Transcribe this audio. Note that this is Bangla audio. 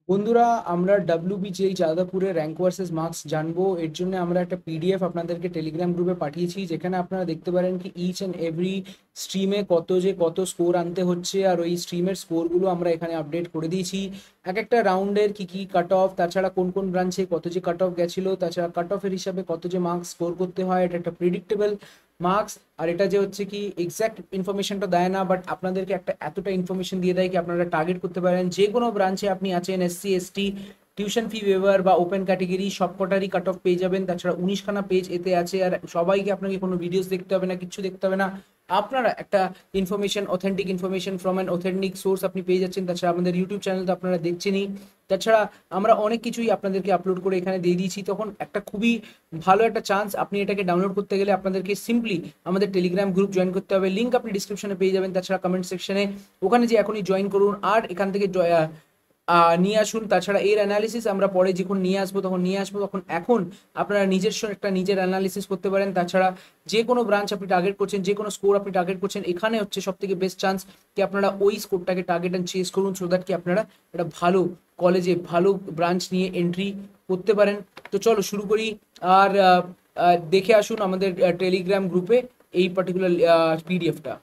বন্ধুরা, আমরা WBJEE যাদবপুরের র্যাঙ্ক ভার্সেস মার্কস জানবো। এর জন্য আমরা একটা পিডিএফ আপনাদেরকে টেলিগ্রাম গ্রুপে পাঠিয়েছি, যেখানে আপনারা দেখতে পারেন কি ইচ অ্যান্ড এভরি স্ট্রিমে কত স্কোর আনতে হচ্ছে, আর ওই স্ট্রিমের স্কোরগুলো আমরা এখানে আপডেট করে দিয়েছি। এক একটা রাউন্ডের কি কাট অফ, তাছাড়া কোন কোন ব্রাঞ্চে কত যে কাট অফ গেছিলো, তাছাড়া কাট অফের হিসাবে কত যে মার্কস স্কোর করতে হয়, এটা একটা প্রিডিক্টেবল মার্কস। আর এটা যে হচ্ছে কি এক্স্যাক্ট ইনফরমেশনটা দেয় না, বাট আপনাদেরকে একটা এতটা ইনফরমেশন দিয়ে দেয় কি আপনারা টার্গেট করতে পারেন যে কোনো ব্রাঞ্চে আপনি আছেন, SC ST, tuition fee waiver বা ওপেন ক্যাটেগরি সবকটারই কাট অফ পেয়ে যাবেন। তাছাড়া 19খানা পেজ এতে আছে, আর সবাইকে আপনাকে কোনো ভিডিওস দেখতে হবে না, কিচ্ছু দেখতে হবে না। আপনারা একটা information, authentic information from an authentic source আপনি পেয়ে যাচ্ছেন। তাছাড়া আমাদের ইউটিউব চ্যানেল তো আপনারা দেখছেনই। তাছাড়া আমরা অনেক কিছুই আপনাদেরকে আপলোড করে এখানে দিয়ে দিয়েছি, তখন একটা খুবই ভালো একটা চান্স। আপনি এটাকে ডাউনলোড করতে গেলে আপনাদেরকে সিম্পলি আমাদের টেলিগ্রাম গ্রুপ জয়েন করতে হবে, লিঙ্ক আপনি ডিসক্রিপশনে পেয়ে যাবেন। তাছাড়া কমেন্ট সেকশনে ওখানে যে এখনই জয়েন করুন, আর এখান থেকে নিয়ে আসুন। তাছাড়া এর অ্যানালিসিস আমরা পরে যখন নিয়ে আসবো তখন এখন আপনারা নিজস্ব একটা নিজের অ্যানালিসিস করতে পারেন। তাছাড়া যে কোনো ব্রাঞ্চ আপনি টার্গেট করছেন, যে কোনো স্কোর আপনি টার্গেট করছেন, এখানে হচ্ছে সব থেকে বেস্ট চান্স কি আপনারা ওই স্কোরটাকে টার্গেট অ্যান্ড চেস করুন, সো দ্যাট কি আপনারা একটা ভালো কলেজে ভালো ব্রাঞ্চ নিয়ে এন্ট্রি করতে পারেন। তো চলো শুরু করি। আর দেখে আসুন আমাদের টেলিগ্রাম গ্রুপে এই পার্টিকুলার পিডিএফটা।